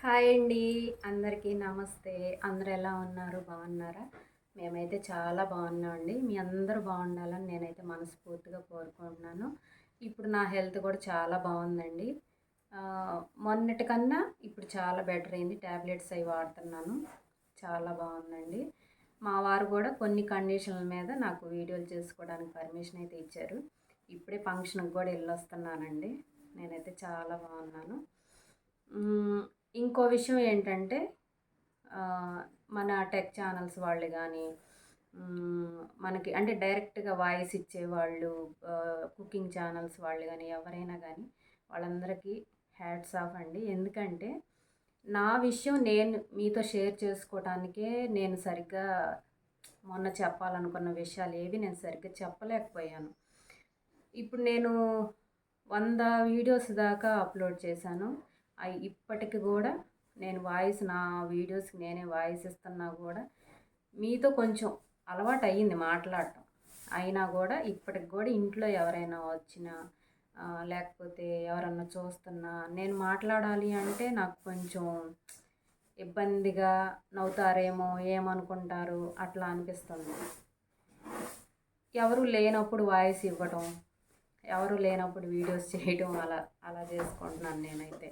Hi అండి. అందరికీ నమస్తే. అందరూ ఎలా ఉన్నారు? బాగున్నారా? మేమైతే చాలా బాగున్నామండి. మీ అందరూ బాగుండాలని నేనైతే మనస్ఫూర్తిగా కోరుకుంటున్నాను. ఇప్పుడు నా హెల్త్ కూడా చాలా బాగుందండి. మొన్నటికన్నా ఇప్పుడు చాలా బెటర్ అయింది. ట్యాబ్లెట్స్ అవి వాడుతున్నాను. చాలా బాగుందండి. మా వారు కూడా కొన్ని కండిషన్ల మీద నాకు వీడియోలు చేసుకోవడానికి పర్మిషన్ అయితే ఇచ్చారు. ఇప్పుడే ఫంక్షన్కి కూడా వెళ్ళొస్తున్నానండి. నేనైతే చాలా బాగున్నాను. ఇంకో విషయం ఏంటంటే మన టెక్ ఛానల్స్ వాళ్ళు కానీ మనకి అంటే డైరెక్ట్గా వాయిస్ ఇచ్చేవాళ్ళు, కుకింగ్ ఛానల్స్ వాళ్ళు కానీ ఎవరైనా కానీ వాళ్ళందరికీ హ్యాట్స్ ఆఫ్ అండి. ఎందుకంటే నా విషయం నేను మీతో షేర్ చేసుకోవటానికే నేను సరిగ్గా మొన్న చెప్పాలనుకున్న విషయాలు ఏవి నేను సరిగ్గా చెప్పలేకపోయాను. ఇప్పుడు నేను 100 వీడియోస్ దాకా అప్లోడ్ చేశాను. అవి ఇప్పటికి కూడా నేను నా వీడియోస్కి నేనే వాయిస్ ఇస్తున్నా కూడా మీతో కొంచెం అలవాటు అయ్యింది మాట్లాడటం. అయినా కూడా ఇప్పటికి కూడా ఇంట్లో ఎవరైనా వచ్చినా లేకపోతే ఎవరన్నా చూస్తున్నా నేను మాట్లాడాలి అంటే నాకు కొంచెం ఇబ్బందిగా, నవ్వుతారేమో, ఏమనుకుంటారు అట్లా అనిపిస్తుంది. ఎవరు లేనప్పుడు వాయిస్ ఇవ్వటం, ఎవరు లేనప్పుడు వీడియోస్ చేయడం అలా అలా చేసుకుంటున్నాను నేనైతే.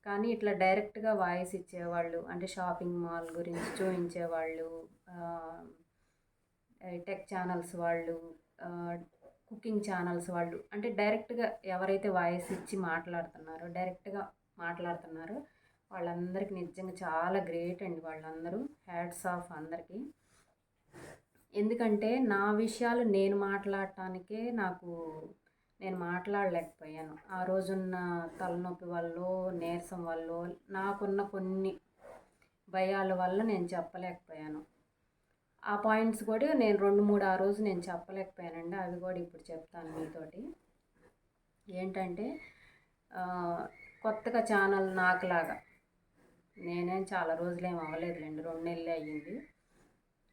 కానీ ఇట్లా డైరెక్ట్గా వాయిస్ ఇచ్చేవాళ్ళు, అంటే షాపింగ్ మాల్ గురించి చూపించేవాళ్ళు, టెక్ ఛానల్స్ వాళ్ళు, కుకింగ్ ఛానల్స్ వాళ్ళు, అంటే డైరెక్ట్గా ఎవరైతే వాయిస్ ఇచ్చి డైరెక్ట్గా మాట్లాడుతున్నారో వాళ్ళందరికీ నిజంగా చాలా గ్రేట్ అండి. వాళ్ళందరూ హ్యాట్స్ ఆఫ్ అందరికీ. ఎందుకంటే నా విషయాలు నేను మాట్లాడటానికే నేను మాట్లాడలేకపోయాను. ఆ రోజున్న తలనొప్పి వల్ల, నీరసం వల్ల, నాకున్న కొన్ని భయాల వల్ల నేను చెప్పలేకపోయాను. ఆ పాయింట్స్ కూడా నేను 2-3 ఆ రోజు నేను చెప్పలేకపోయానండి. అవి కూడా ఇప్పుడు చెప్తాను మీతోటి. ఏంటంటే కొత్తగా ఛానల్ నాకులాగా నేనేం చాలా రోజులేం అవ్వలేదులేండి, 2 నెలలే అయ్యింది.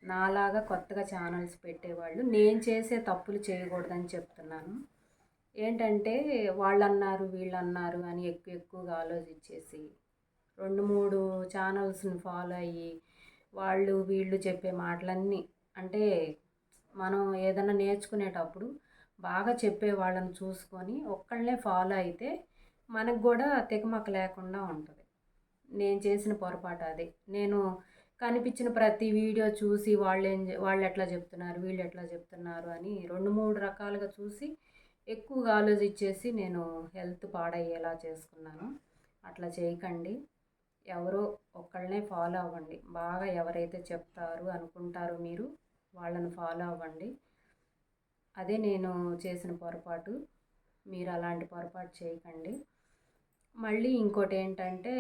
నాలాగా కొత్తగా ఛానల్స్ పెట్టేవాళ్ళు నేను చేసే తప్పులు చేయకూడదని చెప్తున్నాను. ఏంటంటే వాళ్ళన్నారు వీళ్ళన్నారు అని ఎక్కువగా ఆలోచించేసి 2-3 ఛానల్స్ని ఫాలో అయ్యి వాళ్ళు వీళ్ళు చెప్పే మాటలన్నీ, అంటే మనం ఏదైనా నేర్చుకునేటప్పుడు బాగా చెప్పే వాళ్ళని చూసుకొని ఒక్కళ్ళనే ఫాలో అయితే మనకు కూడా తికమక లేకుండా ఉంటుంది. నేను చేసిన పొరపాటు అదే. నేను కనిపించిన ప్రతి వీడియో చూసి వాళ్ళు ఎట్లా చెప్తున్నారు, వీళ్ళు ఎట్లా చెప్తున్నారు అని 2-3 రకాలుగా చూసి ఎక్కువగా ఆలోచించేసి నేను హెల్త్ పాడయ్యేలా చేసుకున్నాను. అట్లా చేయకండి. ఎవరో ఒక్కళ్ళనే ఫాలో అవ్వండి. బాగా ఎవరైతే చెప్తారు అనుకుంటారో మీరు వాళ్ళని ఫాలో అవ్వండి. అదే నేను చేసిన పొరపాటు. మీరు అలాంటి పొరపాటు చేయకండి. మళ్ళీ ఇంకోటి ఏంటంటే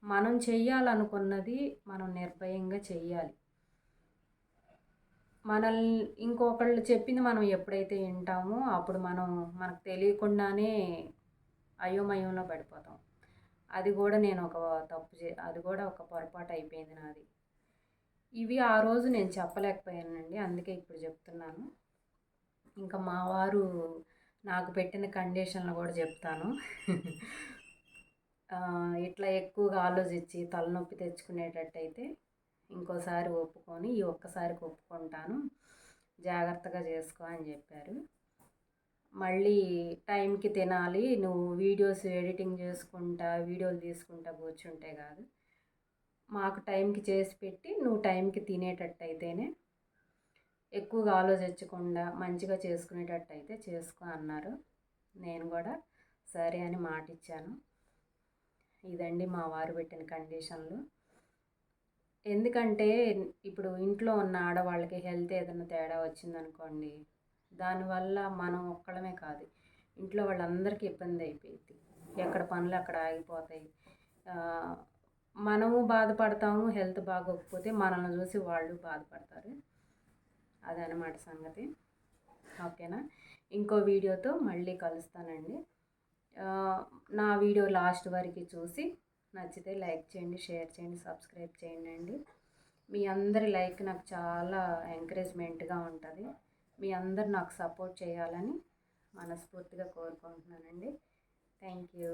మనం చెయ్యాలనుకున్నది మనం నిర్భయంగా చెయ్యాలి. మనల్ని ఇంకొకళ్ళు చెప్పింది మనం ఎప్పుడైతే వింటామో అప్పుడు మనకు తెలియకుండానే అయోమయంలో పడిపోతాం. అది కూడా నేను అది కూడా ఒక పొరపాటు అయిపోయింది నాది. ఇవి ఆ రోజు నేను చెప్పలేకపోయానండి, అందుకే ఇప్పుడు చెప్తున్నాను. ఇంకా మా వారు నాకు పెట్టిన కండిషన్లు కూడా చెప్తాను. ఇట్లా ఎక్కువగా ఆలోచించి తలనొప్పి తెచ్చుకునేటట్టయితే ఇంకోసారి ఒప్పుకొని ఈ ఒక్కసారికి ఒప్పుకుంటాను, జాగ్రత్తగా చేసుకో అని చెప్పారు. మళ్ళీ టైంకి తినాలి, నువ్వు వీడియోస్ ఎడిటింగ్ చేసుకుంటా వీడియోలు తీసుకుంటా కూర్చుంటే కాదు, మాకు టైంకి చేసి పెట్టి నువ్వు టైంకి తినేటట్టయితేనే, ఎక్కువగా ఆలోచించకుండా మంచిగా చేసుకునేటట్టయితే చేసుకో అన్నారు. నేను కూడా సరే అని మాట ఇచ్చాను. ఇదండి మా వారు పెట్టిన కండిషన్లు. ఎందుకంటే ఇప్పుడు ఇంట్లో ఉన్న ఆడవాళ్ళకి హెల్త్ ఏదైనా తేడా వచ్చిందనుకోండి, దానివల్ల మనం ఒక్కళ్ళమే కాదు, ఇంట్లో వాళ్ళందరికీ ఇబ్బంది అయిపోయింది. ఎక్కడ పనులు అక్కడ ఆగిపోతాయి. మనము బాధపడతాము, హెల్త్ బాగోకపోతే మనల్ని చూసి వాళ్ళు బాధపడతారు. అదనమాట సంగతి. ఓకేనా? ఇంకో వీడియోతో మళ్ళీ కలుస్తానండి. నా వీడియో లాస్ట్ వరకు చూసి నచ్చితే లైక్ చేయండి, షేర్ చేయండి, సబ్స్క్రైబ్ చేయండి. మీ అందరి లైక్ నాకు చాలా ఎంకరేజ్మెంట్గా ఉంటుంది. మీ అందరు నాకు సపోర్ట్ చేయాలని మనస్ఫూర్తిగా కోరుకుంటున్నానండి. Thank you.